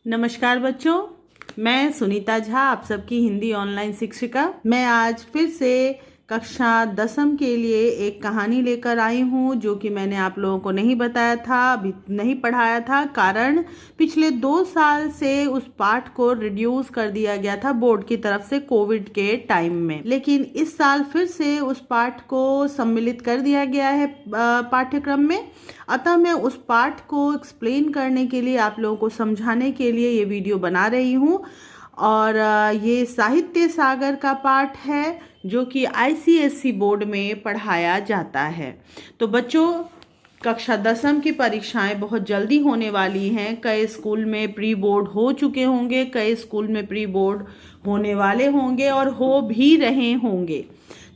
नमस्कार बच्चों, मैं सुनीता झा, आप सबकी हिंदी ऑनलाइन शिक्षिका। मैं आज फिर से कक्षा 10वीं के लिए एक कहानी लेकर आई हूँ जो कि मैंने आप लोगों को नहीं बताया था, अभी नहीं पढ़ाया था, कारण पिछले 2 साल से उस पाठ को रिड्यूस कर दिया गया था बोर्ड की तरफ से कोविड के टाइम में। लेकिन इस साल फिर से उस पाठ को सम्मिलित कर दिया गया है पाठ्यक्रम में। अतः मैं उस पाठ को एक्सप्लेन करने के लिए, आप लोगों को समझाने के लिए ये वीडियो बना रही हूँ। और ये साहित्य सागर का पाठ है जो कि आईसीएसई बोर्ड में पढ़ाया जाता है। तो बच्चों, कक्षा 10वीं की परीक्षाएं बहुत जल्दी होने वाली हैं। कई स्कूल में प्री बोर्ड हो चुके होंगे, कई स्कूल में प्री बोर्ड होने वाले होंगे और हो भी रहे होंगे।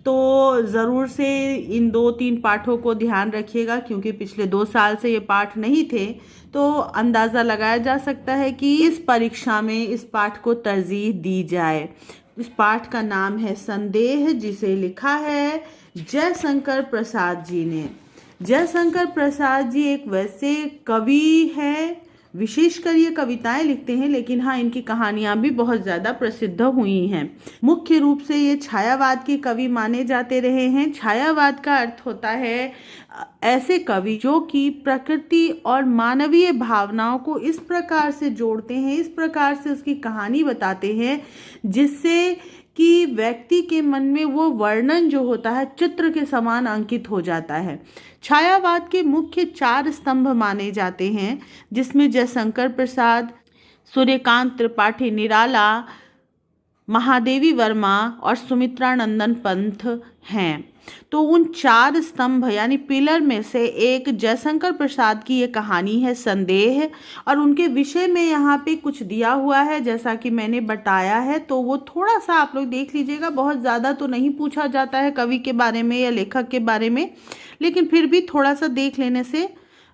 तो ज़रूर से इन 2-3 पाठों को ध्यान रखिएगा, क्योंकि पिछले 2 साल से ये पाठ नहीं थे। तो अंदाज़ा लगाया जा सकता है कि इस परीक्षा में इस पाठ को तरजीह दी जाए। इस पाठ का नाम है संदेह, जिसे लिखा है जयशंकर प्रसाद जी ने। जयशंकर प्रसाद जी एक वैसे कवि हैं, विशेषकर ये कविताएं लिखते हैं, लेकिन हाँ, इनकी कहानियां भी बहुत ज़्यादा प्रसिद्ध हुई हैं। मुख्य रूप से ये छायावाद के कवि माने जाते रहे हैं। छायावाद का अर्थ होता है ऐसे कवि जो कि प्रकृति और मानवीय भावनाओं को इस प्रकार से जोड़ते हैं, इस प्रकार से उसकी कहानी बताते हैं, जिससे कि व्यक्ति के मन में वो वर्णन जो होता है चित्र के समान अंकित हो जाता है। छायावाद के मुख्य 4 स्तंभ माने जाते हैं, जिसमें जयशंकर प्रसाद, सूर्यकांत त्रिपाठी निराला, महादेवी वर्मा और सुमित्रा नंदन पंत हैं। तो उन 4 स्तंभ यानी पिलर में से एक जयशंकर प्रसाद की ये कहानी है संदेह, और उनके विषय में यहाँ पे कुछ दिया हुआ है जैसा कि मैंने बताया है। तो वो थोड़ा सा आप लोग देख लीजिएगा, बहुत ज़्यादा तो नहीं पूछा जाता है कवि के बारे में या लेखक के बारे में, लेकिन फिर भी थोड़ा सा देख लेने से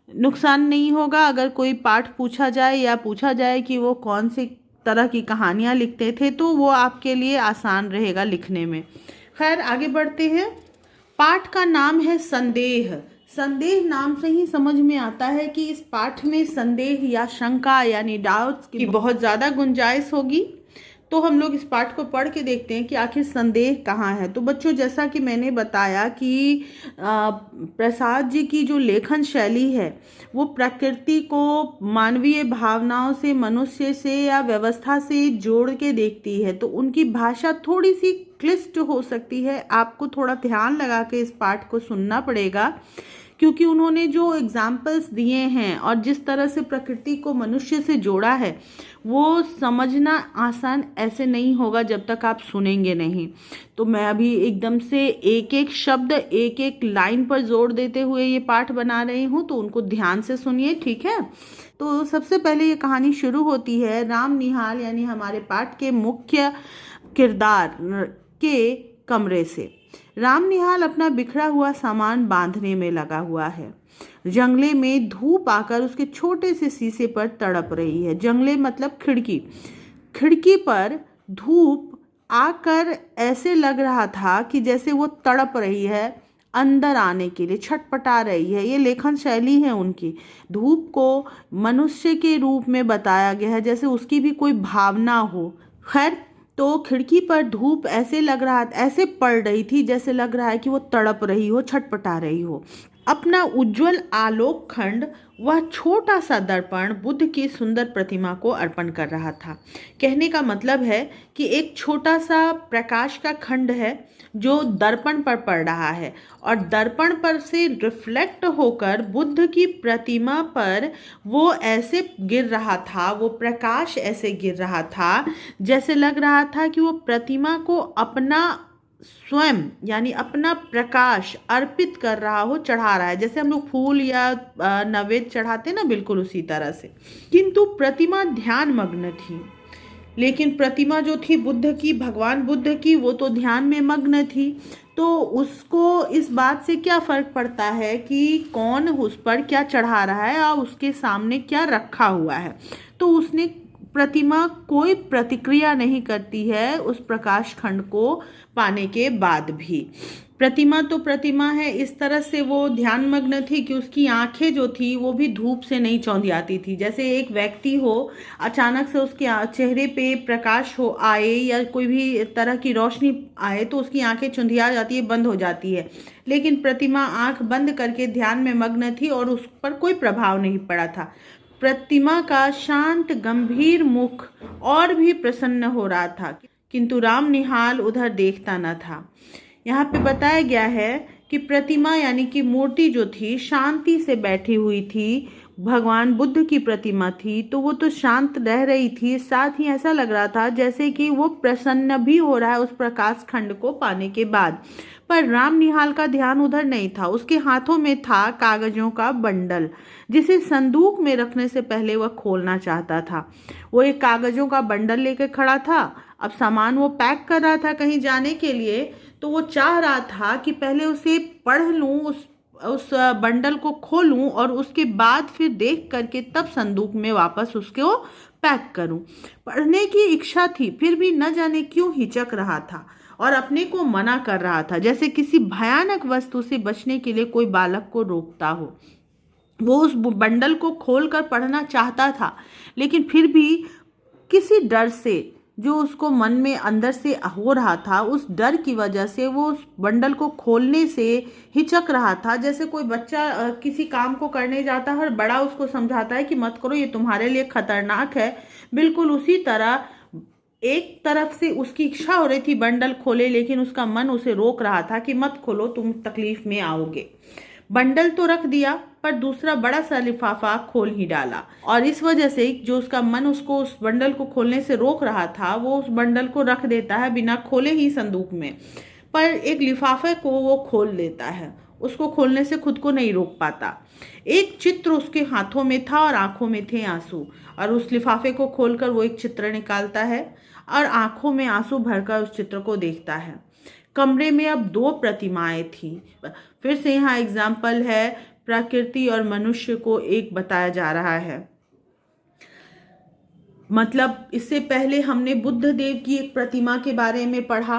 नुकसान नहीं होगा। अगर कोई पाठ पूछा जाए या पूछा जाए कि वो कौन सी तरह की कहानियाँ लिखते थे, तो वो आपके लिए आसान रहेगा लिखने में। खैर, आगे बढ़ते हैं। पाठ का नाम है संदेह। संदेह नाम से ही समझ में आता है कि इस पाठ में संदेह या शंका यानी डाउट्स की बहुत ज़्यादा गुंजाइश होगी। तो हम लोग इस पाठ को पढ़ के देखते हैं कि आखिर संदेह कहाँ है। तो बच्चों, जैसा कि मैंने बताया कि प्रसाद जी की जो लेखन शैली है वो प्रकृति को मानवीय भावनाओं से, मनुष्य से या व्यवस्था से जोड़ के देखती है। तो उनकी भाषा थोड़ी सी क्लिष्ट हो सकती है, आपको थोड़ा ध्यान लगा के इस पाठ को सुनना पड़ेगा, क्योंकि उन्होंने जो एग्जाम्पल्स दिए हैं और जिस तरह से प्रकृति को मनुष्य से जोड़ा है वो समझना आसान ऐसे नहीं होगा जब तक आप सुनेंगे नहीं। तो मैं अभी एकदम से एक एक शब्द, एक एक लाइन पर जोर देते हुए ये पाठ बना रही हूँ, तो उनको ध्यान से सुनिए, ठीक है। तो सबसे पहले ये कहानी शुरू होती है राम निहाल यानी हमारे पाठ के मुख्य किरदार के कमरे से। राम निहाल अपना बिखरा हुआ सामान बांधने में लगा हुआ है। जंगले में धूप आकर उसके छोटे से शीशे पर तड़प रही है। जंगले मतलब खिड़की। खिड़की पर धूप आकर ऐसे लग रहा था कि जैसे वो तड़प रही है, अंदर आने के लिए छटपटा रही है। ये लेखन शैली है उनकी। धूप को मनुष्य के रूप में बताया गया है, जैसे उसकी भी कोई भावना हो। खैर, तो खिड़की पर धूप ऐसे लग रहा, ऐसे पड़ रही थी जैसे लग रहा है कि वो तड़प रही हो, छटपटा रही हो। अपना उज्जवल आलोक खंड, वह छोटा सा दर्पण बुद्ध की सुंदर प्रतिमा को अर्पण कर रहा था। कहने का मतलब है कि एक छोटा सा प्रकाश का खंड है जो दर्पण पर पड़ रहा है, और दर्पण पर से रिफ्लेक्ट होकर बुद्ध की प्रतिमा पर वो ऐसे गिर रहा था, वो प्रकाश ऐसे गिर रहा था जैसे लग रहा था कि वो प्रतिमा को अपना स्वयं यानी अपना प्रकाश अर्पित कर रहा हो, चढ़ा रहा है, जैसे हम लोग फूल या नैवेद्य चढ़ाते ना, बिल्कुल उसी तरह से। किंतु प्रतिमा ध्यान मग्न थी। लेकिन प्रतिमा जो थी बुद्ध की, भगवान बुद्ध की, वो तो ध्यान में मग्न थी। तो उसको इस बात से क्या फर्क पड़ता है कि कौन उस पर क्या चढ़ा रहा है और उसके सामने क्या रखा हुआ है। तो उसने प्रतिमा कोई प्रतिक्रिया नहीं करती है उस प्रकाश खंड को पाने के बाद भी। प्रतिमा तो प्रतिमा है, इस तरह से वो ध्यानमग्न थी कि उसकी आंखें जो थी वो भी धूप से नहीं चौंधियाती थी। जैसे एक व्यक्ति हो, अचानक से उसके चेहरे पे प्रकाश हो आए या कोई भी तरह की रोशनी आए तो उसकी आंखें चौंधिया जाती है, बंद हो जाती है। लेकिन प्रतिमा आंख बंद करके ध्यान में मग्न थी और उस पर कोई प्रभाव नहीं पड़ा था। प्रतिमा का शांत गंभीर मुख और भी प्रसन्न हो रहा था, किंतु राम निहाल उधर देखता न था। यहाँ पे बताया गया है कि प्रतिमा यानी कि मूर्ति जो थी शांति से बैठी हुई थी। भगवान बुद्ध की प्रतिमा थी तो वो तो शांत रह रही थी, साथ ही ऐसा लग रहा था जैसे कि वो प्रसन्न भी हो रहा है उस प्रकाश खंड को पाने के बाद। पर राम निहाल का ध्यान उधर नहीं था। उसके हाथों में था कागजों का बंडल, जिसे संदूक में रखने से पहले वह खोलना चाहता था। वो एक कागजों का बंडल लेकर खड़ा था। अब सामान वो पैक कर रहा था कहीं जाने के लिए, तो वो चाह रहा था कि पहले उसे पढ़ लूं, उस बंडल को खोलूं और उसके बाद फिर देख करके तब संदूक में वापस उसको पैक करूं। पढ़ने की इच्छा थी, फिर भी न जाने क्यों हिचक रहा था और अपने को मना कर रहा था, जैसे किसी भयानक वस्तु से बचने के लिए कोई बालक को रोकता हो। वो उस बंडल को खोलकर पढ़ना चाहता था, लेकिन फिर भी किसी डर से जो उसको मन में अंदर से हो रहा था, उस डर की वजह से वो उस बंडल को खोलने से हिचक रहा था। जैसे कोई बच्चा किसी काम को करने जाता है और बड़ा उसको समझाता है कि मत करो, ये तुम्हारे लिए खतरनाक है। बिल्कुल उसी तरह एक तरफ से उसकी इच्छा हो रही थी बंडल खोले, लेकिन उसका मन उसे रोक रहा था कि मत खोलो, तुम तकलीफ में आओगे। बंडल तो रख दिया पर दूसरा बड़ा सा लिफाफा खोल ही डाला, और इस वजह से जो उसका मन उसको उस बंडल को खोलने से रोक रहा था, वो उस बंडल को रख देता है बिना खोले ही संदूक में। पर एक लिफाफे को वो खोल देता है, उसको खोलने से खुद को नहीं रोक पाता। एक चित्र उसके हाथों में था और आंखों में थे आंसू, और उस लिफाफे को खोलकर वो एक चित्र निकालता है और आंखों में आंसू भरकर उस चित्र को देखता है। कमरे में अब 2 प्रतिमाएं थी। फिर से यहाँ एग्जाम्पल है, प्रकृति और मनुष्य को एक बताया जा रहा है। मतलब इससे पहले हमने बुद्ध देव की एक प्रतिमा के बारे में पढ़ा,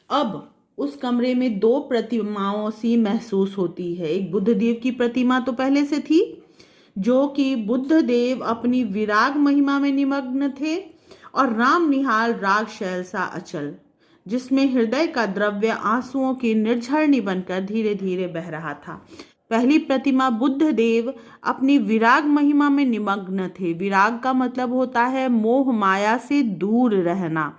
अब उस कमरे में 2 प्रतिमाओं सी महसूस होती है। एक बुद्ध देव की प्रतिमा तो पहले से थी, जो कि बुद्ध देव अपनी विराग महिमा में निमग्न थे, और राम निहाल राग शैल सा अचल, जिसमें हृदय का द्रव्य आंसुओं की निर्झरणी बनकर धीरे धीरे बह रहा था। पहली प्रतिमा बुद्ध देव अपनी विराग महिमा में निमग्न थे। विराग का मतलब होता है मोह माया से दूर रहना,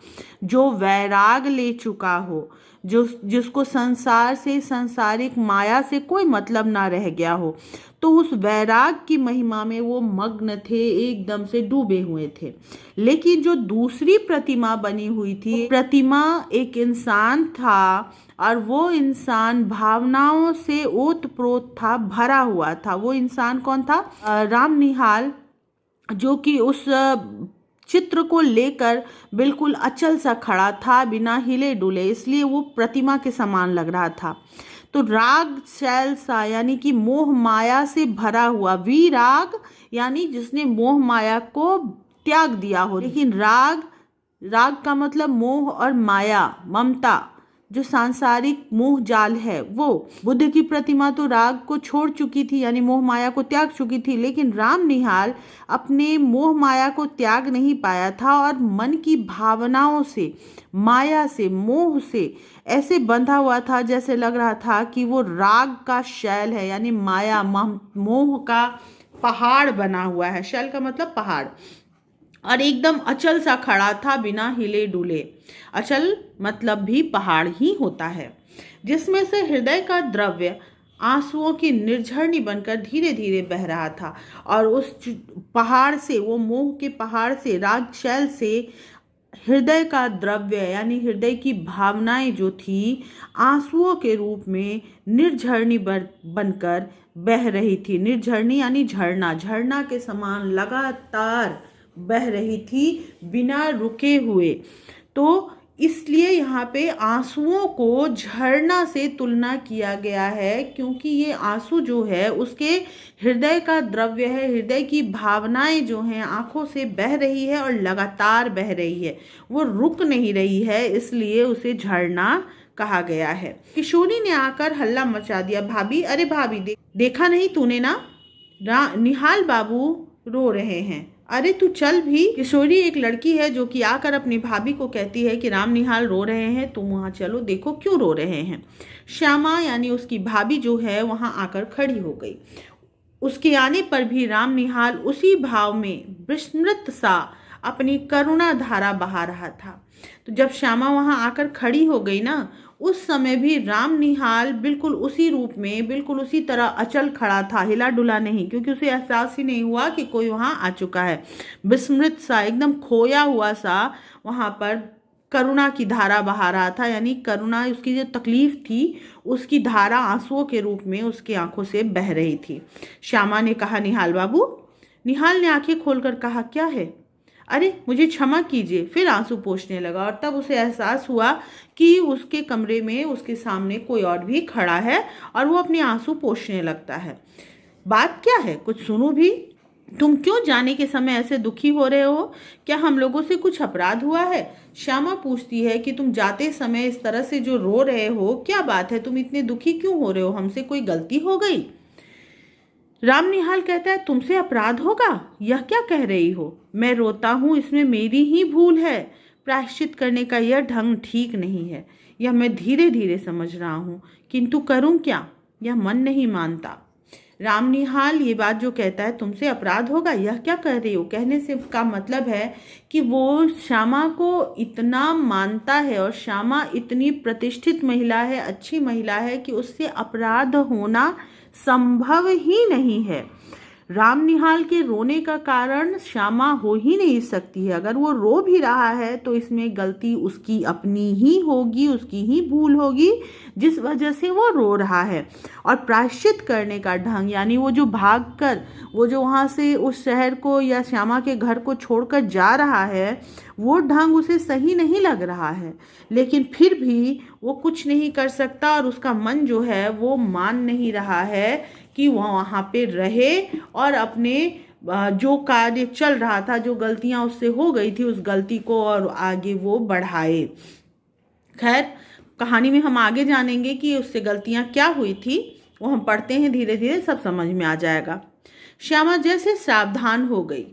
जो वैराग ले चुका हो, जिसको संसार से, सांसारिक माया से कोई मतलब ना रह गया हो। तो उस वैराग की महिमा में वो मग्न थे, एकदम से डूबे हुए थे। लेकिन जो दूसरी प्रतिमा बनी हुई थी, प्रतिमा एक इंसान था, और वो इंसान भावनाओं से ओतप्रोत था, भरा हुआ था। वो इंसान कौन था? राम निहाल, जो कि उस चित्र को लेकर बिल्कुल अचल सा खड़ा था, बिना हिले डुले, इसलिए वो प्रतिमा के समान लग रहा था। तो राग शैल सा यानी कि मोह माया से भरा हुआ, विराग यानी जिसने मोह माया को त्याग दिया हो। लेकिन राग का मतलब मोह और माया, ममता, जो सांसारिक मोह जाल है वो। बुद्ध की प्रतिमा तो राग को छोड़ चुकी थी, यानी मोह माया को त्याग चुकी थी, लेकिन राम निहाल अपने मोह माया को त्याग नहीं पाया था और मन की भावनाओं से, माया से, मोह से ऐसे बंधा हुआ था जैसे लग रहा था कि वो राग का शैल है, यानी माया मोह का पहाड़ बना हुआ है। शैल का मतलब पहाड़, और एकदम अचल सा खड़ा था, बिना हिले डुले। अचल मतलब भी पहाड़ ही होता है, जिसमें से हृदय का द्रव्य आंसुओं की निर्झरणी बनकर धीरे धीरे बह रहा था। और उस पहाड़ से, वो मोह के पहाड़ से, राग शैल से हृदय का द्रव्य यानी हृदय की भावनाएं जो थी, आंसुओं के रूप में निर्झरणी बनकर बह रही थी। निर्झरणी यानी झरना, झरना के समान लगातार बह रही थी, बिना रुके हुए। तो इसलिए यहाँ पे आंसुओं को झरना से तुलना किया गया है, क्योंकि ये आंसू जो है उसके हृदय का द्रव्य है, हृदय की भावनाएं जो हैं आंखों से बह रही है और लगातार बह रही है, वो रुक नहीं रही है, इसलिए उसे झरना कहा गया है। किशोरी ने आकर हल्ला मचा दिया, भाभी, अरे भाभी, देखा नहीं तूने ना, निहाल बाबू रो रहे हैं, अरे तू चल भी। किशोरी एक लड़की है जो कि आकर अपनी भाभी को कहती है कि राम निहाल रो रहे हैं, तुम वहां चलो, देखो क्यों रो रहे हैं। श्यामा यानी उसकी भाभी जो है वहां आकर खड़ी हो गई। उसके आने पर भी राम निहाल उसी भाव में विस्मृत सा अपनी करुणा धारा बहा रहा था। तो जब श्यामा वहां आकर खड़ी हो गई ना, उस समय भी राम निहाल बिल्कुल उसी रूप में, बिल्कुल उसी तरह अचल खड़ा था, हिला डुला नहीं, क्योंकि उसे एहसास ही नहीं हुआ कि कोई वहां आ चुका है। विस्मृत सा, एकदम खोया हुआ सा वहां पर करुणा की धारा बहा रहा था, यानी करुणा, उसकी जो तकलीफ थी उसकी धारा आंसुओं के रूप में उसकी आंखों से बह रही थी। श्यामा ने कहा, निहाल बाबू। निहाल ने आंखें खोलकर कहा, क्या है? अरे मुझे क्षमा कीजिए। फिर आंसू पोंछने लगा और तब उसे एहसास हुआ कि उसके कमरे में उसके सामने कोई और भी खड़ा है और वो अपने आंसू पोंछने लगता है। बात क्या है, कुछ सुनो भी। तुम क्यों जाने के समय ऐसे दुखी हो रहे हो? क्या हम लोगों से कुछ अपराध हुआ है? श्यामा पूछती है कि तुम जाते समय इस तरह से जो रो रहे हो, क्या बात है, तुम इतने दुखी क्यों हो रहे हो? हमसे कोई गलती हो गई? राम निहाल कहता है, तुमसे अपराध होगा? यह क्या कह रही हो? मैं रोता हूं, इसमें मेरी ही भूल है। प्रायश्चित करने का यह ढंग ठीक नहीं है, यह मैं धीरे धीरे समझ रहा हूं, किंतु करूं क्या, यह मन नहीं मानता। राम निहाल ये बात जो कहता है तुमसे अपराध होगा, यह क्या कह रही हो, कहने से का मतलब है कि वो श्यामा को इतना मानता है और श्यामा इतनी प्रतिष्ठित महिला है, अच्छी महिला है कि उससे अपराध होना संभव ही नहीं है। राम निहाल के रोने का कारण श्यामा हो ही नहीं सकती है। अगर वो रो भी रहा है तो इसमें गलती उसकी अपनी ही होगी, उसकी ही भूल होगी जिस वजह से वो रो रहा है। और प्रायश्चित करने का ढंग, यानी वो जो भागकर, वो जो वहाँ से उस शहर को या श्यामा के घर को छोड़कर जा रहा है, वो ढंग उसे सही नहीं लग रहा है, लेकिन फिर भी वो कुछ नहीं कर सकता और उसका मन जो है वो मान नहीं रहा है कि वह वहाँ पे रहे और अपने जो कार्य चल रहा था, जो गलतियां उससे हो गई थी, उस गलती को और आगे वो बढ़ाए। खैर, कहानी में हम आगे जानेंगे कि उससे गलतियां क्या हुई थी, वो हम पढ़ते हैं, धीरे धीरे सब समझ में आ जाएगा। श्यामा जैसे सावधान हो गई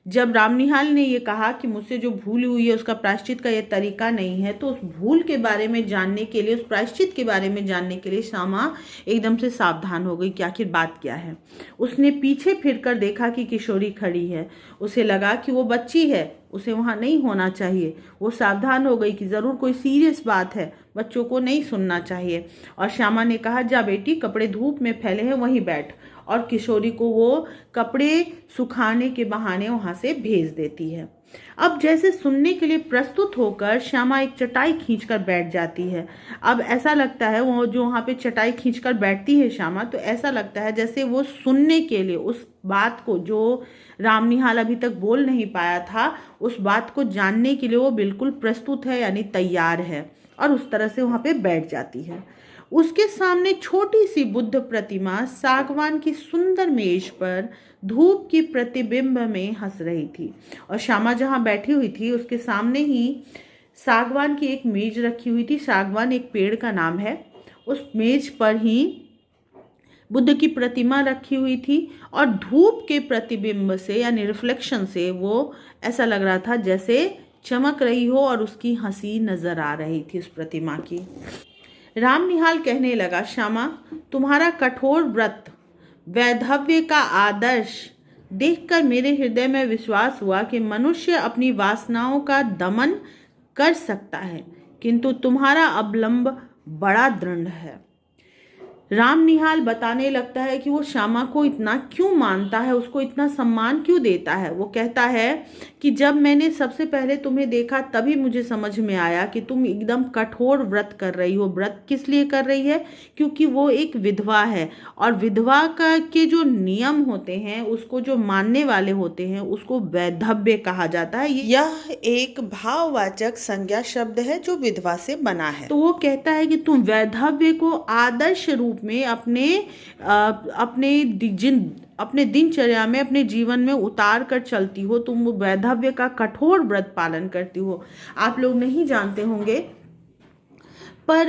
जब राम निहाल ने ये कहा कि मुझसे जो भूल हुई है उसका प्रायश्चित का ये तरीका नहीं है, तो उस भूल के बारे में जानने के लिए, उस प्रायश्चित के बारे में जानने के लिए श्यामा एकदम से सावधान हो गई कि आखिर बात क्या है। उसने पीछे फिरकर देखा कि किशोरी खड़ी है। उसे लगा कि वो बच्ची है, उसे वहाँ नहीं होना चाहिए। वो सावधान हो गई कि ज़रूर कोई सीरियस बात है, बच्चों को नहीं सुनना चाहिए। और श्यामा ने कहा, जा बेटी, कपड़े धूप में फैले हैं, वहीं बैठ। और किशोरी को वो कपड़े सुखाने के बहाने वहां से भेज देती है। अब जैसे सुनने के लिए प्रस्तुत होकर श्यामा एक चटाई खींचकर बैठ जाती है। अब ऐसा लगता है, वो जो वहाँ पे चटाई खींचकर बैठती है श्यामा, तो ऐसा लगता है जैसे वो सुनने के लिए, उस बात को जो राम निहाल अभी तक बोल नहीं पाया था, उस बात को जानने के लिए वो बिल्कुल प्रस्तुत है, यानी तैयार है, और उस तरह से वहाँ पे बैठ जाती है। उसके सामने छोटी सी बुद्ध प्रतिमा सागवान की सुंदर मेज पर धूप की प्रतिबिंब में हंस रही थी। और श्यामा जहाँ बैठी हुई थी उसके सामने ही सागवान की एक मेज रखी हुई थी। सागवान एक पेड़ का नाम है। उस मेज पर ही बुद्ध की प्रतिमा रखी हुई थी और धूप के प्रतिबिंब से, यानी रिफ्लेक्शन से, वो ऐसा लग रहा था जैसे चमक रही हो और उसकी हंसी नजर आ रही थी उस प्रतिमा की। राम निहाल कहने लगा, श्यामा, तुम्हारा कठोर व्रत, वैधव्य का आदर्श देखकर मेरे हृदय में विश्वास हुआ कि मनुष्य अपनी वासनाओं का दमन कर सकता है, किंतु तुम्हारा अवलंब बड़ा दृढ़ है। राम निहाल बताने लगता है कि वो श्यामा को इतना क्यों मानता है, उसको इतना सम्मान क्यों देता है। वो कहता है कि जब मैंने सबसे पहले तुम्हें देखा तभी मुझे समझ में आया कि तुम एकदम कठोर व्रत कर रही हो। व्रत किस लिए कर रही है? क्योंकि वो एक विधवा है, और विधवा का के जो नियम होते हैं, उसको जो मानने वाले होते हैं, उसको वैधव्य कहा जाता है। यह एक भाववाचक संज्ञा शब्द है जो विधवा से बना है। तो वो कहता है कि तुम वैधव्य को आदर्श रूप में अपने दिनचर्या में, अपने जीवन में उतार कर चलती हो। तुम वैधव्य का कठोर व्रत पालन करती हो। आप लोग नहीं जानते होंगे, पर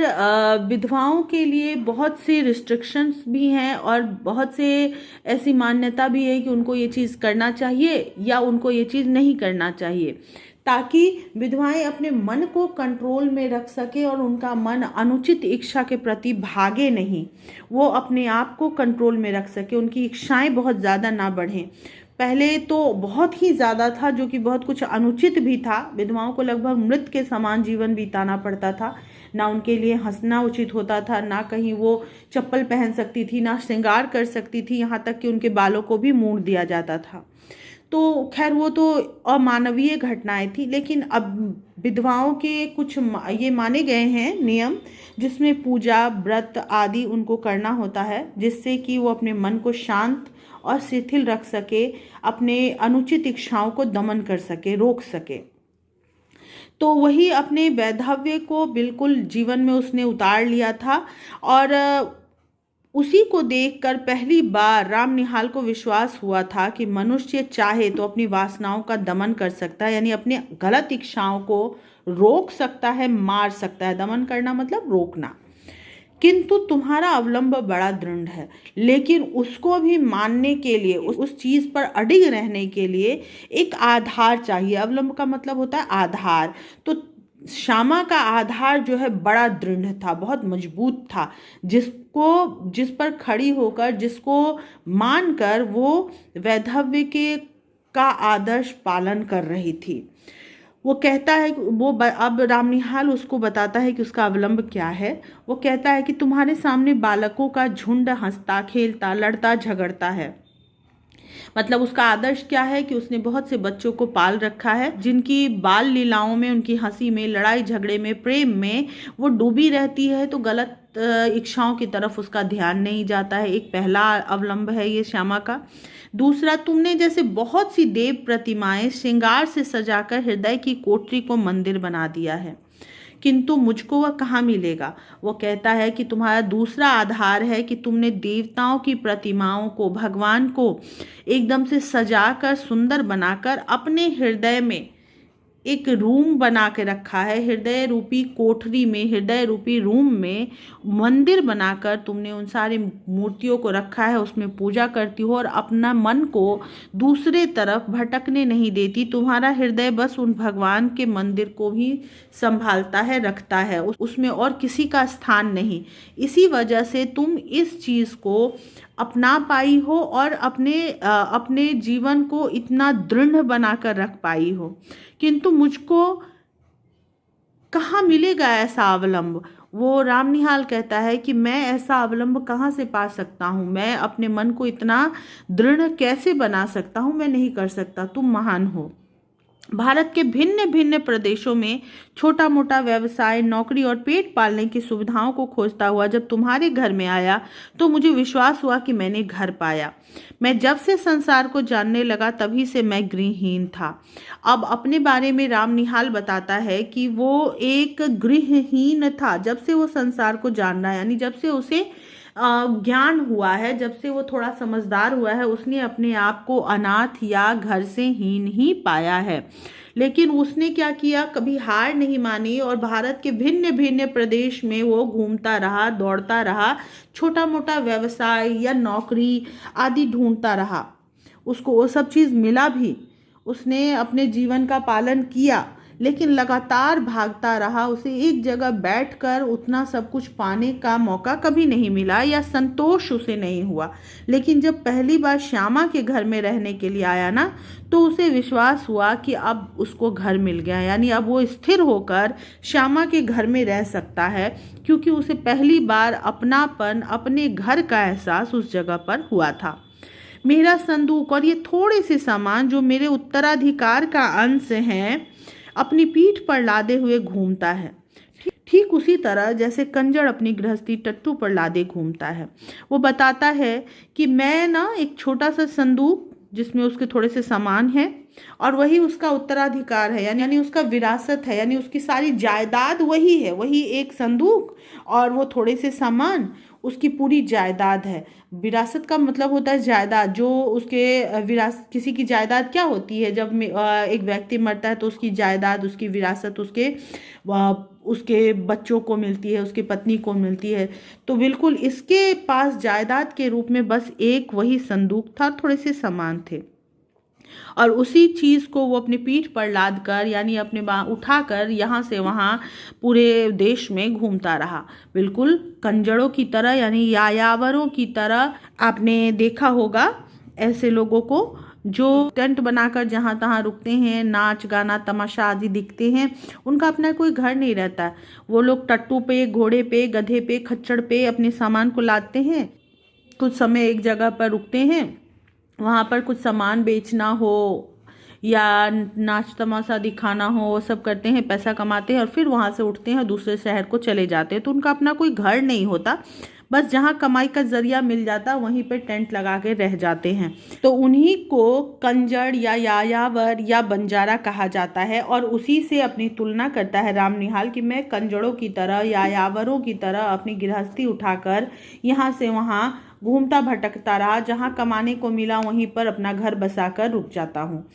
विधवाओं के लिए बहुत से रिस्ट्रिक्शंस भी हैं और बहुत से ऐसी मान्यता भी है कि उनको ये चीज़ करना चाहिए या उनको ये चीज़ नहीं करना चाहिए, ताकि विधवाएं अपने मन को कंट्रोल में रख सके और उनका मन अनुचित इच्छा के प्रति भागे नहीं। वो अपने आप को कंट्रोल में रख सके, उनकी इच्छाएं बहुत ज़्यादा ना बढ़ें। पहले तो बहुत ही ज़्यादा था, जो कि बहुत कुछ अनुचित भी था। विधवाओं को लगभग मृत के समान जीवन बिताना पड़ता था। ना उनके लिए हंसना उचित होता था, ना कहीं वो चप्पल पहन सकती थी, ना श्रृंगार कर सकती थी, यहाँ तक कि उनके बालों को भी मूंड दिया जाता था। तो खैर वो तो अमानवीय घटनाएं थी। लेकिन अब विधवाओं के कुछ ये माने गए हैं नियम, जिसमें पूजा, व्रत आदि उनको करना होता है, जिससे कि वो अपने मन को शांत और शिथिल रख सके, अपने अनुचित इच्छाओं को दमन कर सके, रोक सके। तो वही अपने वैधव्य को बिल्कुल जीवन में उसने उतार लिया था, और उसी को देखकर पहली बार राम निहाल को विश्वास हुआ था कि मनुष्य चाहे तो अपनी वासनाओं का दमन कर सकता है, यानी अपने गलत इच्छाओं को रोक सकता है, मार सकता है। दमन करना मतलब रोकना। किंतु तुम्हारा अवलंब बड़ा दृढ़ है, लेकिन उसको भी मानने के लिए, उस चीज पर अडिग रहने के लिए एक आधार चाहिए। अवलंब का मतलब होता है आधार। तो श्यामा का आधार जो है बड़ा दृढ़ था, बहुत मजबूत था, जिस पर खड़ी होकर, जिसको मानकर वो वैधव्य के का आदर्श पालन कर रही थी। वो कहता है, अब रामनिहाल उसको बताता है कि उसका अवलंब क्या है। वो कहता है कि तुम्हारे सामने बालकों का झुंड हंसता, खेलता, लड़ता, झगड़ता है। मतलब उसका आदर्श क्या है कि उसने बहुत से बच्चों को पाल रखा है, जिनकी बाल लीलाओं में, उनकी हंसी में, लड़ाई झगड़े में, प्रेम में वो डूबी रहती है। तो गलत इच्छाओं की तरफ उसका ध्यान नहीं जाता है। एक पहला अवलंब है ये श्यामा का। दूसरा, तुमने जैसे बहुत सी देव प्रतिमाएं श्रृंगार से सजाकर हृदय की कोठरी को मंदिर बना दिया है, किंतु मुझको वह कहाँ मिलेगा। वो कहता है कि तुम्हारा दूसरा आधार है कि तुमने देवताओं की प्रतिमाओं को, भगवान को एकदम से सजाकर, सुंदर बनाकर अपने हृदय में एक रूम बना के रखा है। हृदय रूपी कोठरी में, हृदय रूपी रूम में मंदिर बनाकर तुमने उन सारी मूर्तियों को रखा है, उसमें पूजा करती हो और अपना मन को दूसरे तरफ भटकने नहीं देती। तुम्हारा हृदय बस उन भगवान के मंदिर को ही संभालता है, रखता है, उसमें और किसी का स्थान नहीं। इसी वजह से तुम इस चीज़ को अपना पाई हो और अपने जीवन को इतना दृढ़ बनाकर रख पाई हो। किंतु मुझको कहाँ मिलेगा ऐसा अवलंब। वो रामनिहाल कहता है कि मैं ऐसा अवलंब कहाँ से पा सकता हूँ, मैं अपने मन को इतना दृढ़ कैसे बना सकता हूँ, मैं नहीं कर सकता, तुम महान हो। भारत के भिन्न भिन्न प्रदेशों में छोटा मोटा व्यवसाय, नौकरी और पेट पालने की सुविधाओं को खोजता हुआ जब तुम्हारे घर में आया तो मुझे विश्वास हुआ कि मैंने घर पाया। मैं जब से संसार को जानने लगा तभी से मैं गृहहीन था। अब अपने बारे में रामनिहाल बताता है कि वो एक गृहहीन था जब से वो संसार को जान रहा है, यानी जब से उसे ज्ञान हुआ है, जब से वो थोड़ा समझदार हुआ है, उसने अपने आप को अनाथ या घर से हीन ही पाया है। लेकिन उसने क्या किया, कभी हार नहीं मानी और भारत के भिन्न भिन्न प्रदेश में वो घूमता रहा, दौड़ता रहा, छोटा मोटा व्यवसाय या नौकरी आदि ढूंढता रहा। उसको वो सब चीज़ मिला भी, उसने अपने जीवन का पालन किया, लेकिन लगातार भागता रहा, उसे एक जगह बैठकर उतना सब कुछ पाने का मौका कभी नहीं मिला या संतोष उसे नहीं हुआ। लेकिन जब पहली बार श्यामा के घर में रहने के लिए आया ना, तो उसे विश्वास हुआ कि अब उसको घर मिल गया, यानी अब वो स्थिर होकर श्यामा के घर में रह सकता है, क्योंकि उसे पहली बार अपनापन, अपने घर का एहसास उस जगह पर हुआ था। मेरा संदूक और ये थोड़े से सामान जो मेरे उत्तराधिकार का अंश हैं, अपनी पीठ पर लादे हुए घूमता है, ठीक उसी तरह जैसे कंजड़ अपनी गृहस्थी टट्टू पर लादे घूमता है। वो बताता है कि मैं ना एक छोटा सा संदूक जिसमें उसके थोड़े से सामान हैं और वही उसका उत्तराधिकार है, यानी उसका विरासत है, यानी उसकी सारी जायदाद वही है, वही एक संदूक और वो थोड़े से सामान उसकी पूरी जायदाद है। विरासत का मतलब होता है जायदाद, जो उसके किसी की जायदाद क्या होती है, जब एक व्यक्ति मरता है तो उसकी जायदाद, उसकी विरासत उसके बच्चों को मिलती है, उसकी पत्नी को मिलती है। तो बिल्कुल इसके पास जायदाद के रूप में बस एक वही संदूक था, थोड़े से सामान थे और उसी चीज़ को वो अपनी पीठ पर लाद कर, यानी अपने उठाकर यहाँ से वहाँ पूरे देश में घूमता रहा, बिल्कुल कंजड़ों की तरह, यानी यायावरों की तरह। आपने देखा होगा ऐसे लोगों को जो टेंट बनाकर जहाँ तहाँ रुकते हैं, नाच गाना तमाशा आदि दिखते हैं, उनका अपना कोई घर नहीं रहता। वो लोग टट्टू पे, घोड़े पे, गधे पे, खच्चर पे अपने सामान को लादते हैं, कुछ समय एक जगह पर रुकते हैं, वहाँ पर कुछ सामान बेचना हो या नाच तमाशा दिखाना हो, वो सब करते हैं, पैसा कमाते हैं और फिर वहाँ से उठते हैं, दूसरे शहर को चले जाते हैं। तो उनका अपना कोई घर नहीं होता, बस जहाँ कमाई का जरिया मिल जाता वहीं पर टेंट लगा के रह जाते हैं। तो उन्हीं को कंजड़ या यायावर या बंजारा कहा जाता है और उसी से अपनी तुलना करता है रामनिहाल कि मैं कंजड़ों की तरह, यायावरों की तरह अपनी गृहस्थी उठाकर यहाँ से वहाँ घूमता भटकता रहा, जहाँ कमाने को मिला वहीं पर अपना घर बसाकर रुक जाता हूँ।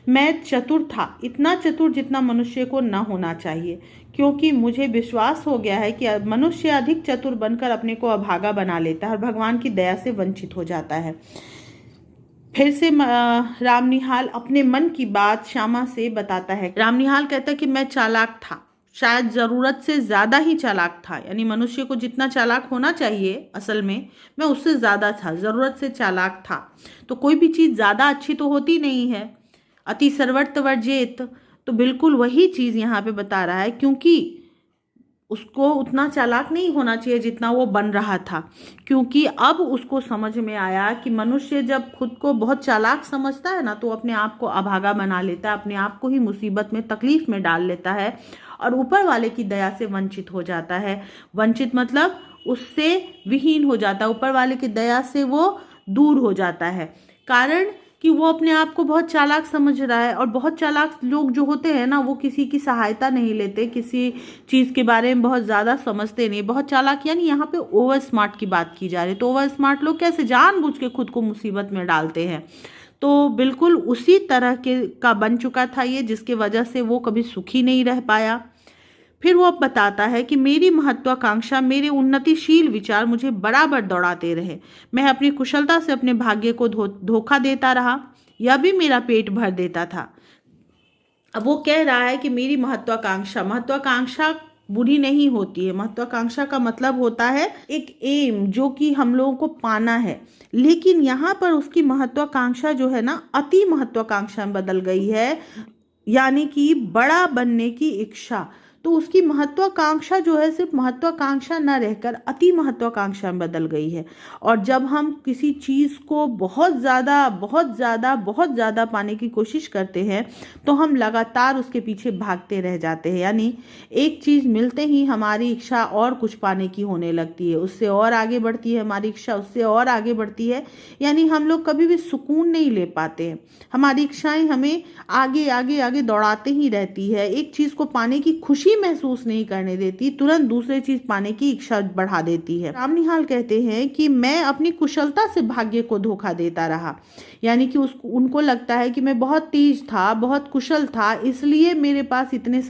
मैं चतुर था, इतना चतुर जितना मनुष्य को न होना चाहिए, क्योंकि मुझे विश्वास हो गया है कि मनुष्य अधिक चतुर बनकर अपने को अभागा बना लेता है और भगवान की दया से वंचित हो जाता है। फिर से रामनिहाल अपने मन की बात श्यामा से बताता है। रामनिहाल कहता है कि मैं चालाक था, शायद ज़रूरत से ज़्यादा ही चालाक था, यानी मनुष्य को जितना चालाक होना चाहिए असल में मैं उससे ज़्यादा था, ज़रूरत से चालाक था। तो कोई भी चीज़ ज़्यादा अच्छी तो होती नहीं है, अति सर्वत्र वर्जेत, तो बिल्कुल वही चीज़ यहाँ पे बता रहा है, क्योंकि उसको उतना चालाक नहीं होना चाहिए जितना वो बन रहा था, क्योंकि अब उसको समझ में आया कि मनुष्य जब खुद को बहुत चालाक समझता है ना, तो अपने आप को अभागा बना लेता है, अपने आप को ही मुसीबत में, तकलीफ में डाल लेता है और ऊपर वाले की दया से वंचित हो जाता है। वंचित मतलब उससे विहीन हो जाता है, ऊपर वाले की दया से वो दूर हो जाता है, कारण कि वो अपने आप को बहुत चालाक समझ रहा है। और बहुत चालाक लोग जो होते हैं ना, वो किसी की सहायता नहीं लेते, किसी चीज़ के बारे में बहुत ज़्यादा समझते नहीं। बहुत चालाक यानी यहाँ पे ओवर स्मार्ट की बात की जा रही है। तो ओवर स्मार्ट लोग कैसे जानबूझ के खुद को मुसीबत में डालते हैं। तो बिल्कुल उसी तरह का बन चुका था ये, जिसके वजह से वो कभी सुखी नहीं रह पाया। फिर वो अब बताता है कि मेरी महत्वाकांक्षा, मेरे उन्नतिशील विचार मुझे बराबर दौड़ाते रहे। मैं अपनी कुशलता से अपने भाग्य को धोखा देता रहा, यह भी मेरा पेट भर देता था। अब वो कह रहा है कि मेरी महत्वाकांक्षा बुरी नहीं होती है। महत्वाकांक्षा का मतलब होता है एक एम, जो कि हम लोगों को पाना है, लेकिन यहाँ पर उसकी महत्वाकांक्षा जो है ना, अति महत्वाकांक्षा में बदल गई है, यानी कि बड़ा बनने की इच्छा। तो उसकी महत्वाकांक्षा जो है सिर्फ महत्वाकांक्षा न रहकर अति महत्वाकांक्षा में बदल गई है। और जब हम किसी चीज़ को बहुत ज़्यादा पाने की कोशिश करते हैं, तो हम लगातार उसके पीछे भागते रह जाते हैं, यानी एक चीज़ मिलते ही हमारी इच्छा और कुछ पाने की होने लगती है, उससे और आगे बढ़ती है हमारी इच्छा, उससे और आगे बढ़ती है, यानी हम लोग कभी भी सुकून नहीं ले पाते हैं। हमारी इच्छाएं हमें आगे आगे आगे दौड़ाते ही रहती है। एक चीज़ को पाने की खुशी खुशी महसूस नहीं करने देती, तुरंत दूसरी चीज पाने की इच्छा बढ़ा देती है। राम निहाल कहते हैं कि मैं अपनी कुशलता से भाग्य को धोखा देता रहा, यानी कि उनको लगता है कि मैं बहुत तेज था, बहुत कुशल था, इसलिए मेरे पास इतना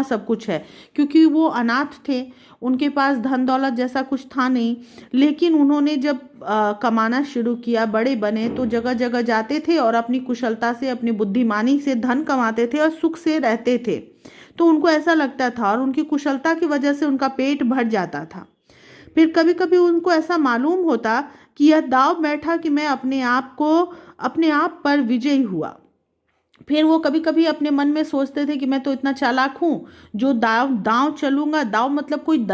सब कुछ है। क्योंकि वो अनाथ थे, उनके पास धन दौलत जैसा कुछ था नहीं, लेकिन उन्होंने जब कमाना शुरू किया, बड़े बने, तो जगह जगह जाते थे और अपनी कुशलता से, अपनी बुद्धिमानी से धन कमाते थे और सुख से रहते थे। तो उनको ऐसा लगता था और उनकी कुशलता की वजह से उनका पेट भर जाता था। फिर कभी कभी उनको ऐसा मालूम होता कि यह दांव बैठा कि मैं अपने आप पर विजयी हुआ। फिर वो कभी कभी अपने मन में सोचते थे कि मैं तो इतना चालाक हूँ, जो दांव चलूंगा, दांव मतलब कोई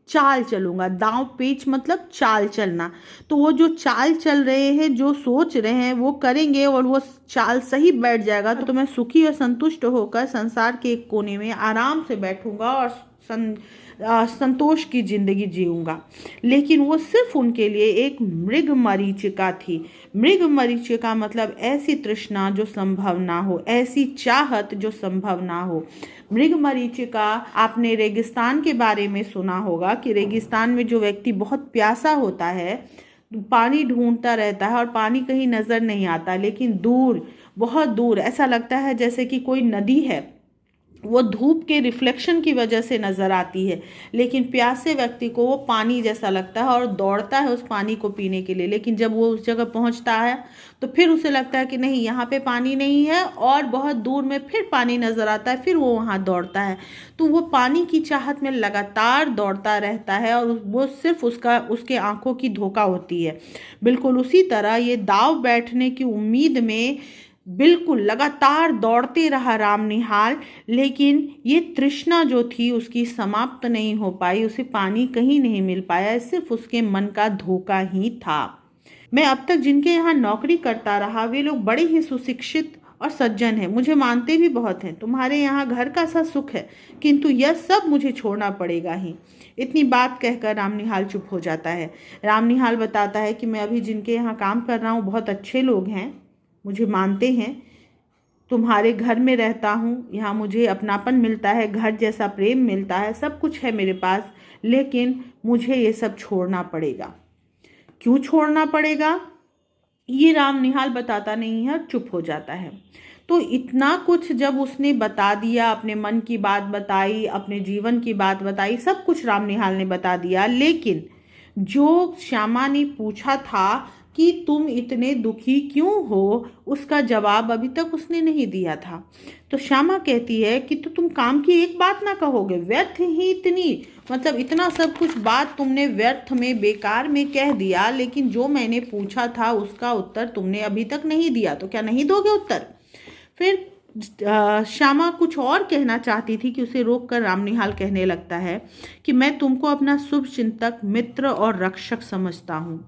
चाल चलूंगा, दांव पेच मतलब चाल चलना, तो वो जो चाल चल रहे हैं, जो सोच रहे हैं वो करेंगे और वो चाल सही बैठ जाएगा, तो मैं सुखी और संतुष्ट होकर संसार के एक कोने में आराम से बैठूंगा और संतोष की जिंदगी जीऊंगा। लेकिन वो सिर्फ उनके लिए एक मृग मरीचिका थी। मृग मरीचिका मतलब ऐसी तृष्णा जो संभव ना हो, ऐसी चाहत जो संभव ना हो। मृग मरीचिका, आपने रेगिस्तान के बारे में सुना होगा कि रेगिस्तान में जो व्यक्ति बहुत प्यासा होता है, पानी ढूंढता रहता है और पानी कहीं नजर नहीं आता, लेकिन दूर, बहुत दूर ऐसा लगता है जैसे कि कोई नदी है, वो धूप के रिफ्लेक्शन की वजह से नजर आती है, लेकिन प्यासे व्यक्ति को वो पानी जैसा लगता है और दौड़ता है उस पानी को पीने के लिए। लेकिन जब वो उस जगह पहुंचता है तो फिर उसे लगता है कि नहीं, यहाँ पे पानी नहीं है, और बहुत दूर में फिर पानी नजर आता है, फिर वो वहाँ दौड़ता है। तो वो पानी की चाहत में लगातार दौड़ता रहता है और वो सिर्फ उसके आंखों की धोखा होती है। बिल्कुल उसी तरह ये दाव बैठने की उम्मीद में बिल्कुल लगातार दौड़ते रहा राम निहाल, लेकिन ये तृष्णा जो थी उसकी समाप्त नहीं हो पाई, उसे पानी कहीं नहीं मिल पाया, सिर्फ उसके मन का धोखा ही था। मैं अब तक जिनके यहाँ नौकरी करता रहा, वे लोग बड़े ही सुशिक्षित और सज्जन हैं, मुझे मानते भी बहुत हैं। तुम्हारे यहाँ घर का सा सुख है, किंतु यह सब मुझे छोड़ना पड़ेगा ही। इतनी बात कहकर राम निहाल चुप हो जाता है। राम निहाल बताता है कि मैं अभी जिनके यहाँ काम कर रहा हूँ बहुत अच्छे लोग हैं, मुझे मानते हैं, तुम्हारे घर में रहता हूँ, यहाँ मुझे अपनापन मिलता है, घर जैसा प्रेम मिलता है, सब कुछ है मेरे पास, लेकिन मुझे ये सब छोड़ना पड़ेगा। क्यों छोड़ना पड़ेगा ये राम निहाल बताता नहीं है, चुप हो जाता है। तो इतना कुछ जब उसने बता दिया, अपने मन की बात बताई, अपने जीवन की बात बताई, सब कुछ राम निहाल ने बता दिया, लेकिन जो श्यामा ने पूछा था कि तुम इतने दुखी क्यों हो, उसका जवाब अभी तक उसने नहीं दिया था। तो श्यामा कहती है कि तो तुम काम की एक बात ना कहोगे, व्यर्थ ही इतनी, मतलब इतना सब कुछ बात तुमने व्यर्थ में, बेकार में कह दिया, लेकिन जो मैंने पूछा था उसका उत्तर तुमने अभी तक नहीं दिया, तो क्या नहीं दोगे उत्तर? फिर श्यामा कुछ और कहना चाहती थी कि उसे रोककर राम निहाल कहने लगता है कि मैं तुमको अपना शुभ चिंतक, मित्र और रक्षक समझता हूँ,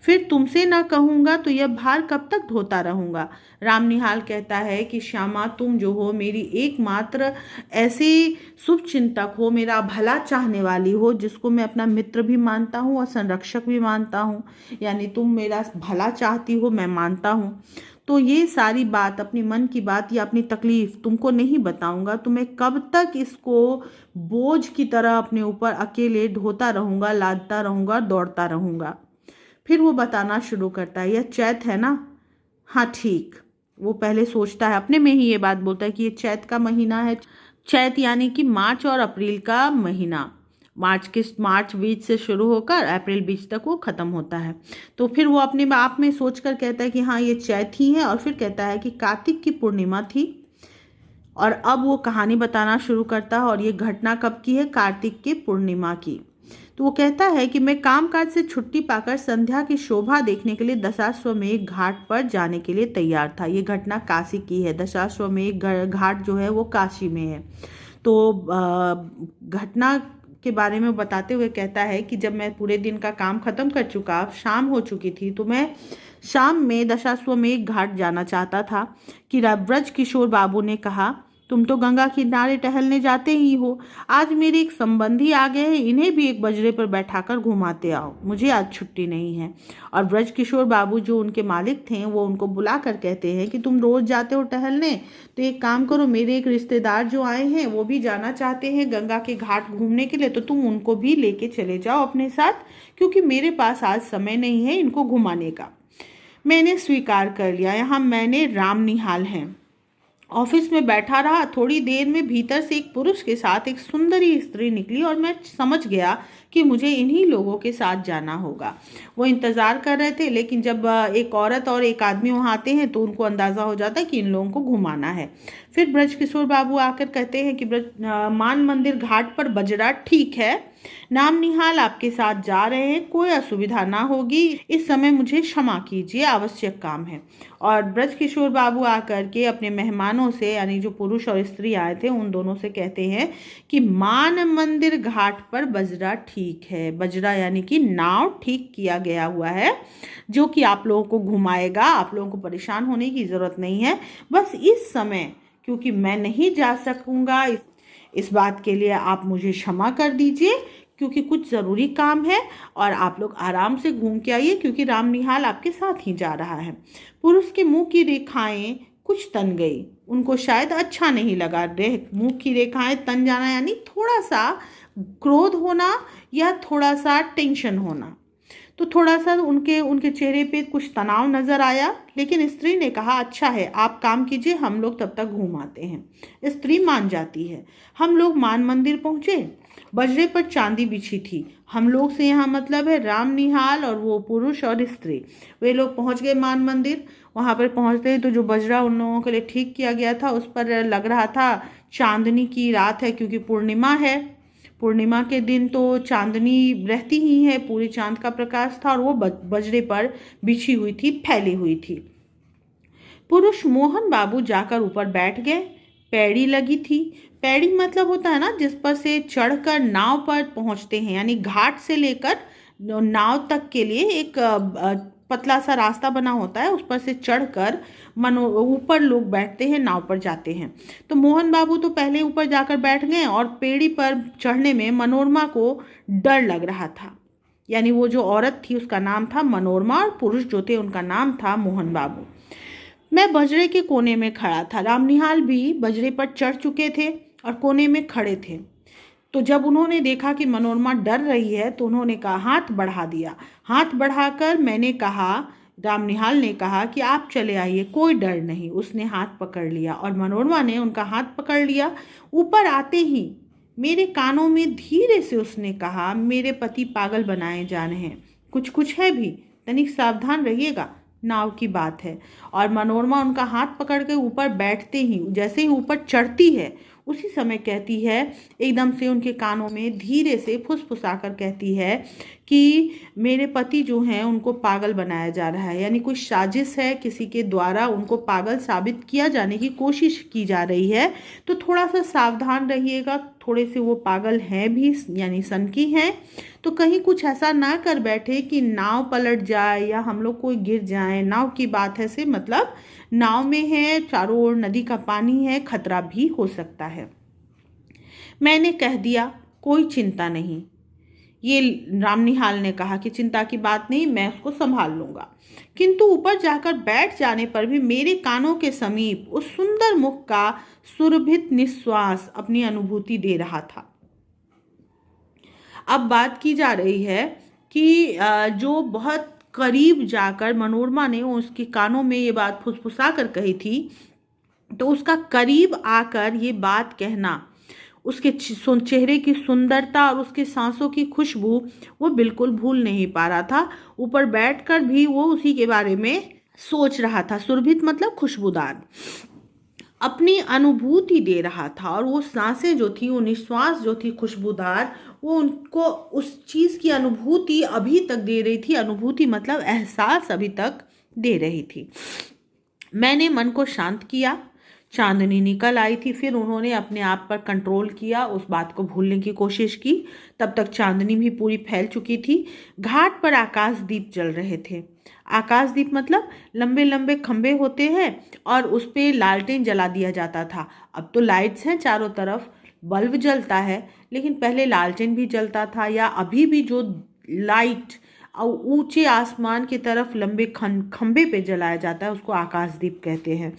फिर तुमसे ना कहूँगा तो यह भार कब तक ढोता रहूँगा। राम निहाल कहता है कि श्यामा, तुम जो हो मेरी एकमात्र ऐसे शुभ चिंतक हो, मेरा भला चाहने वाली हो, जिसको मैं अपना मित्र भी मानता हूँ और संरक्षक भी मानता हूँ, यानी तुम मेरा भला चाहती हो, मैं मानता हूँ। तो ये सारी बात, अपनी मन की बात या अपनी तकलीफ तुमको नहीं बताऊंगा, तो मैं कब तक इसको बोझ की तरह अपने ऊपर अकेले ढोता रहूँगा, लादता रहूँगा, दौड़ता रहूँगा। फिर वो बताना शुरू करता है, यह चैत है ना? हाँ ठीक। वो पहले सोचता है, अपने में ही ये बात बोलता है कि ये चैत का महीना है। चैत यानी कि मार्च और अप्रैल का महीना। मार्च बीच से शुरू होकर अप्रैल बीच तक वो ख़त्म होता है। तो फिर वो अपने आप में सोचकर कहता है कि हाँ ये चैत ही है, और फिर कहता है कि कार्तिक की पूर्णिमा थी। और अब वो कहानी बताना शुरू करता है, और ये घटना कब की है? कार्तिक के पूर्णिमा की। तो वो कहता है कि मैं कामकाज से छुट्टी पाकर संध्या की शोभा देखने के लिए दशाश्वमेध घाट पर जाने के लिए तैयार था। ये घटना काशी की है। दशाश्वमेध घाट जो है वो काशी में है। तो घटना के बारे में बताते हुए कहता है कि जब मैं पूरे दिन का काम खत्म कर चुका, शाम हो चुकी थी, तो मैं शाम में दशाश्वमेध घाट जाना चाहता था कि ब्रज किशोर बाबू ने कहा तुम तो गंगा किनारे टहलने जाते ही हो। आज मेरे एक संबंधी आ गए हैं, इन्हें भी एक बजरे पर बैठाकर घुमाते आओ, मुझे आज छुट्टी नहीं है। और ब्रजकिशोर बाबू जो उनके मालिक थे वो उनको बुलाकर कहते हैं कि तुम रोज जाते हो टहलने, तो एक काम करो, मेरे एक रिश्तेदार जो आए हैं वो भी जाना चाहते हैं गंगा के घाट घूमने के लिए, तो तुम उनको भी लेके चले जाओ अपने साथ, क्योंकि मेरे पास आज समय नहीं है इनको घुमाने का। मैंने स्वीकार कर लिया। यहाँ मैंने राम निहाल हैं। ऑफिस में बैठा रहा, थोड़ी देर में भीतर से एक पुरुष के साथ एक सुंदरी स्त्री निकली और मैं समझ गया कि मुझे इन्हीं लोगों के साथ जाना होगा। वो इंतज़ार कर रहे थे, लेकिन जब एक औरत और एक आदमी वहाँ आते हैं तो उनको अंदाज़ा हो जाता है कि इन लोगों को घुमाना है। फिर ब्रजकिशोर बाबू आकर कहते हैं कि मान मंदिर घाट पर बजरा ठीक है, नाम निहाल आपके साथ जा रहे हैं, कोई असुविधा ना होगी, इस समय मुझे क्षमा कीजिए, आवश्यक काम है। और ब्रजकिशोर बाबू आकर के अपने मेहमानों से, यानी जो पुरुष और स्त्री आए थे उन दोनों से कहते हैं कि मान मंदिर घाट पर बजरा ठीक है। बजरा यानी कि नाव ठीक किया गया हुआ है, जो कि आप लोगों को घुमाएगा, आप लोगों को परेशान होने की जरूरत नहीं है। बस इस समय क्योंकि मैं नहीं जा सकूंगा, इस बात के लिए आप मुझे क्षमा कर दीजिए, क्योंकि कुछ ज़रूरी काम है और आप लोग आराम से घूम के आइए, क्योंकि राम निहाल आपके साथ ही जा रहा है। पुरुष के मुंह की रेखाएं कुछ तन गई, उनको शायद अच्छा नहीं लगा। मुंह की रेखाएं तन जाना यानी थोड़ा सा क्रोध होना या थोड़ा सा टेंशन होना, तो थोड़ा सा उनके चेहरे पे कुछ तनाव नजर आया। लेकिन स्त्री ने कहा, अच्छा है, आप काम कीजिए, हम लोग तब तक घूम आते हैं। स्त्री मान जाती है। हम लोग मान मंदिर पहुंचे। बजरे पर चांदी बिछी थी। हम लोग से यहाँ मतलब है राम निहाल और वो पुरुष और स्त्री, वे लोग पहुंच गए मान मंदिर। वहां पर पहुंचते हैं तो जो बजरा उन लोगों के लिए ठीक किया गया था उस पर लग रहा था चांदनी की रात है, क्योंकि पूर्णिमा है। पूर्णिमा के दिन तो चांदनी रहती ही है, पूरे चांद का प्रकाश था और वो बजरे पर बिछी हुई थी, फैली हुई थी। पुरुष मोहन बाबू जाकर ऊपर बैठ गए। पैड़ी लगी थी। पैड़ी मतलब होता है ना जिस पर से चढ़कर नाव पर पहुंचते हैं, यानी घाट से लेकर नाव तक के लिए एक पतला सा रास्ता बना होता है, उस पर से चढ़कर ऊपर लोग बैठते हैं, नाव पर जाते हैं। तो मोहन बाबू तो पहले ऊपर जाकर बैठ गए और पेड़ी पर चढ़ने में मनोरमा को डर लग रहा था। यानी वो जो औरत थी उसका नाम था मनोरमा और पुरुष जो थे उनका नाम था मोहन बाबू। मैं बजरे के कोने में खड़ा था। राम निहाल भी बजरे पर चढ़ चुके थे और कोने में खड़े थे। तो जब उन्होंने देखा कि मनोरमा डर रही है तो उन्होंने कहा, हाथ बढ़ा दिया। हाथ बढ़ाकर मैंने कहा, राम निहाल ने कहा कि आप चले आइए, कोई डर नहीं। उसने हाथ पकड़ लिया और मनोरमा ने उनका हाथ पकड़ लिया। ऊपर आते ही मेरे कानों में धीरे से उसने कहा, मेरे पति पागल बनाए जा रहे हैं, कुछ कुछ है भी, तनिक सावधान रहिएगा, नाव की बात है। और मनोरमा उनका हाथ पकड़ के ऊपर बैठते ही, जैसे ही ऊपर चढ़ती है उसी समय कहती है, एकदम से उनके कानों में धीरे से फुसफुसाकर कहती है कि मेरे पति जो हैं उनको पागल बनाया जा रहा है, यानी कोई साजिश है, किसी के द्वारा उनको पागल साबित किया जाने की कोशिश की जा रही है, तो थोड़ा सा सावधान रहिएगा। थोड़े से वो पागल हैं भी, यानी सनकी हैं, तो कहीं कुछ ऐसा ना कर बैठे कि नाव पलट जाए या हम लोग कोई गिर जाए। नाव की बात है से मतलब नाव में है, चारों ओर नदी का पानी है, खतरा भी हो सकता है। मैंने कह दिया, कोई चिंता नहीं। ये राम निहाल ने कहा कि चिंता की बात नहीं, मैं उसको संभाल लूंगा। किंतु ऊपर जाकर बैठ जाने पर भी मेरे कानों के समीप उस सुंदर मुख का सुरभित निश्वास अपनी अनुभूति दे रहा था। अब बात की जा रही है कि जो बहुत करीब जाकर मनोरमा ने उसके कानों में ये बात फुसफुसा कर कही थी, तो उसका करीब आकर ये बात कहना, उसके चेहरे की सुंदरता और उसके सांसों की खुशबू वो बिल्कुल भूल नहीं पा रहा था। ऊपर बैठकर भी वो उसी के बारे में सोच रहा था। सुरभित मतलब खुशबूदार, अपनी अनुभूति दे रहा था। और वो सांसें जो थी, वो निश्वास जो थी खुशबूदार, वो उनको उस चीज़ की अनुभूति अभी तक दे रही थी। अनुभूति मतलब एहसास अभी तक दे रही थी। मैंने मन को शांत किया, चांदनी निकल आई थी। फिर उन्होंने अपने आप पर कंट्रोल किया, उस बात को भूलने की कोशिश की। तब तक चांदनी भी पूरी फैल चुकी थी। घाट पर आकाश दीप जल रहे थे। आकाश दीप मतलब लंबे लंबे खंबे होते हैं और उस पे लालटेन जला दिया जाता था। अब तो लाइट्स हैं चारों तरफ, बल्ब जलता है, लेकिन पहले लालटेन भी जलता था, या अभी भी जो लाइट और ऊंचे आसमान की तरफ लंबे खंबे पे जलाया जाता है उसको आकाशदीप कहते हैं।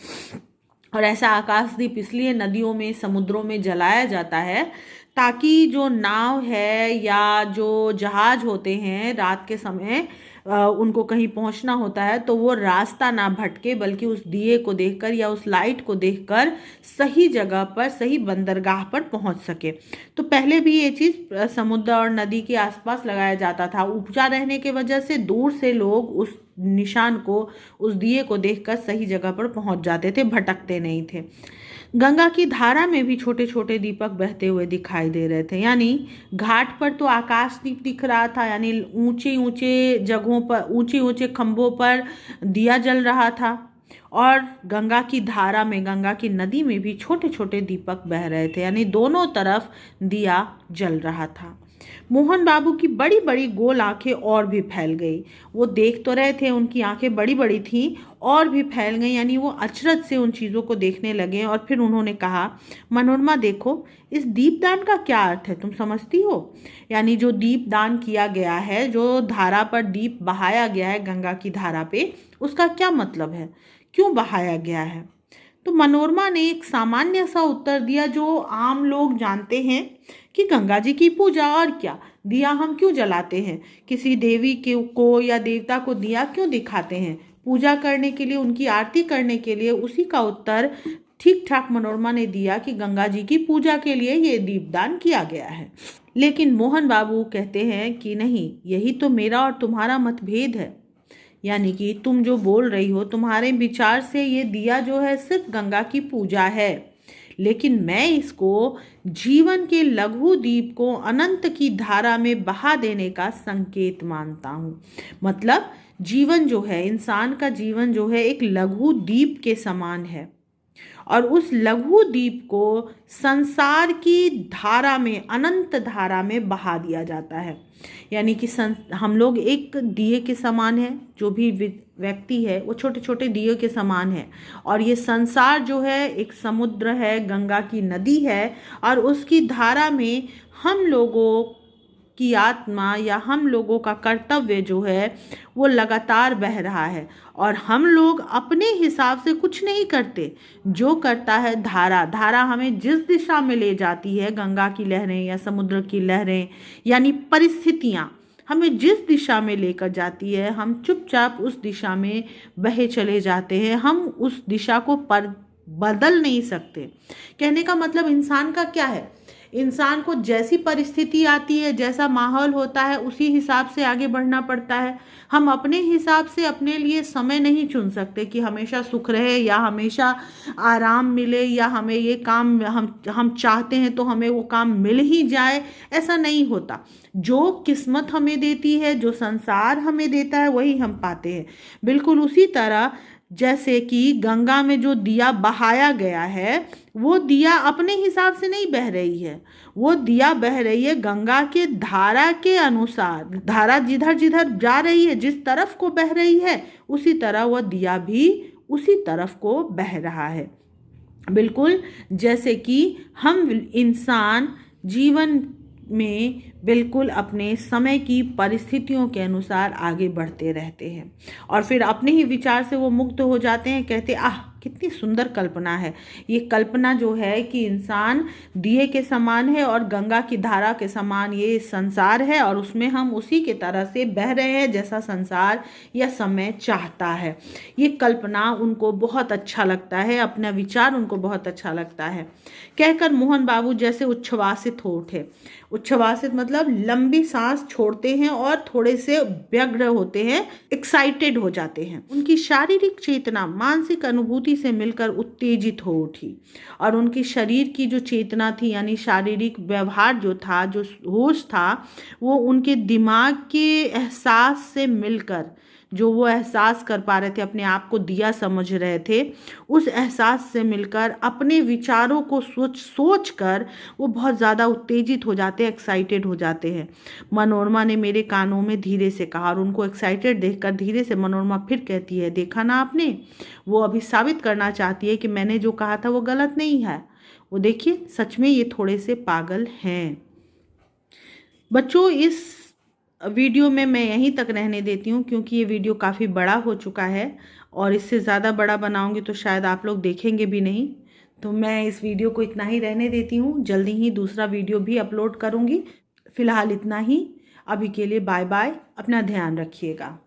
और ऐसा आकाशदीप इसलिए नदियों में, समुद्रों में जलाया जाता है ताकि जो नाव है या जो जहाज होते हैं रात के समय उनको कहीं पहुंचना होता है तो वो रास्ता ना भटके, बल्कि उस दिए को देखकर या उस लाइट को देखकर सही जगह पर, सही बंदरगाह पर पहुंच सके। तो पहले भी ये चीज़ समुद्र और नदी के आसपास लगाया जाता था। ऊंचा रहने की वजह से दूर से लोग उस निशान को, उस दिए को देखकर सही जगह पर पहुंच जाते थे, भटकते नहीं थे। गंगा की धारा में भी छोटे छोटे दीपक बहते हुए दिखाई दे रहे थे। यानी घाट पर तो आकाश दीप दिख रहा था, यानी ऊंचे ऊंचे जगहों पर, ऊंचे ऊंचे खंभों पर दिया जल रहा था। और गंगा की धारा में, गंगा की नदी में भी छोटे छोटे दीपक बह रहे थे, यानी दोनों तरफ दिया जल रहा था। मोहन बाबू की बड़ी बड़ी गोल आंखें और भी फैल गई। वो देख तो रहे थे, उनकी आंखें बड़ी बड़ी थीं, और भी फैल गई, यानी वो अचरज से उन चीज़ों को देखने लगे। और फिर उन्होंने कहा, मनोरमा देखो, इस दीपदान का क्या अर्थ है, तुम समझती हो? यानी जो दीपदान किया गया है, जो धारा पर दीप बहाया गया है गंगा की धारा पे, उसका क्या मतलब है, क्यों बहाया गया है? तो मनोरमा ने एक सामान्य सा उत्तर दिया जो आम लोग जानते हैं कि गंगा जी की पूजा, और क्या, दिया हम क्यों जलाते हैं, किसी देवी को या देवता को दिया क्यों दिखाते हैं, पूजा करने के लिए, उनकी आरती करने के लिए। उसी का उत्तर ठीक ठाक मनोरमा ने दिया कि गंगा जी की पूजा के लिए ये दीपदान किया गया है। लेकिन मोहन बाबू कहते हैं कि नहीं, यही तो मेरा और तुम्हारा मतभेद है। यानी कि तुम जो बोल रही हो, तुम्हारे विचार से ये दिया जो है सिर्फ गंगा की पूजा है, लेकिन मैं इसको जीवन के लघु दीप को अनंत की धारा में बहा देने का संकेत मानता हूँ। मतलब जीवन जो है, इंसान का जीवन जो है एक लघु दीप के समान है, और उस लघु दीप को संसार की धारा में, अनंत धारा में बहा दिया जाता है। यानी कि हम लोग एक दिए के समान है, जो भी व्यक्ति है वो छोटे छोटे दिए के समान है, और ये संसार जो है एक समुद्र है, गंगा की नदी है, और उसकी धारा में हम लोगों की आत्मा या हम लोगों का कर्तव्य जो है वो लगातार बह रहा है। और हम लोग अपने हिसाब से कुछ नहीं करते, जो करता है धारा। धारा हमें जिस दिशा में ले जाती है, गंगा की लहरें या समुद्र की लहरें, यानी परिस्थितियाँ हमें जिस दिशा में लेकर जाती है, हम चुपचाप उस दिशा में बहे चले जाते हैं। हम उस दिशा को बदल नहीं सकते। कहने का मतलब इंसान का क्या है, इंसान को जैसी परिस्थिति आती है, जैसा माहौल होता है, उसी हिसाब से आगे बढ़ना पड़ता है। हम अपने हिसाब से अपने लिए समय नहीं चुन सकते कि हमेशा सुख रहे या हमेशा आराम मिले, या हमें ये काम हम चाहते हैं तो हमें वो काम मिल ही जाए। ऐसा नहीं होता। जो किस्मत हमें देती है, जो संसार हमें देता है, वही हम पाते हैं। बिल्कुल उसी तरह जैसे कि गंगा में जो दिया बहाया गया है, वो दिया अपने हिसाब से नहीं बह रही है, वो दिया बह रही है गंगा के धारा के अनुसार। धारा जिधर जिधर जा रही है, जिस तरफ को बह रही है, उसी तरह वह दिया भी उसी तरफ को बह रहा है। बिल्कुल जैसे कि हम इंसान जीवन में बिल्कुल अपने समय की परिस्थितियों के अनुसार आगे बढ़ते रहते हैं, और फिर अपने ही विचार से वो मुक्त हो जाते हैं। कहते आह, कितनी सुंदर कल्पना है। ये कल्पना जो है कि इंसान दिए के समान है और गंगा की धारा के समान ये संसार है, और उसमें हम उसी के तरह से बह रहे हैं जैसा संसार या समय चाहता है। ये कल्पना उनको बहुत अच्छा लगता है, अपना विचार उनको बहुत अच्छा लगता है। कहकर मोहन बाबू जैसे उच्छ्वासित हो उठे। उच्छ्वासित मतलब लंबी सांस छोड़ते हैं और थोड़े से व्यग्र होते हैं, एक्साइटेड हो जाते हैं। उनकी शारीरिक चेतना मानसिक अनुभूति से मिलकर उत्तेजित हो उठी, और उनकी शरीर की जो चेतना थी, यानी शारीरिक व्यवहार जो था, जो होश था, वो उनके दिमाग के एहसास से मिलकर जो वो एहसास कर पा रहे थे, अपने आप को दिया समझ रहे थे, उस एहसास से मिलकर अपने विचारों को सोच कर वो बहुत ज़्यादा उत्तेजित हो जाते हैं, एक्साइटेड हो जाते हैं। मनोरमा ने मेरे कानों में धीरे से कहा और उनको एक्साइटेड देखकर धीरे से मनोरमा फिर कहती है, देखा ना आपने, वो अभी साबित करना चाहती है कि मैंने जो कहा था वो गलत नहीं है। वो देखिए, सच में ये थोड़े से पागल हैं। बच्चों, इस वीडियो में मैं यहीं तक रहने देती हूँ क्योंकि ये वीडियो काफ़ी बड़ा हो चुका है और इससे ज़्यादा बड़ा बनाऊँगी तो शायद आप लोग देखेंगे भी नहीं। तो मैं इस वीडियो को इतना ही रहने देती हूँ। जल्दी ही दूसरा वीडियो भी अपलोड करूँगी। फ़िलहाल इतना ही। अभी के लिए बाय बाय। अपना ध्यान रखिएगा।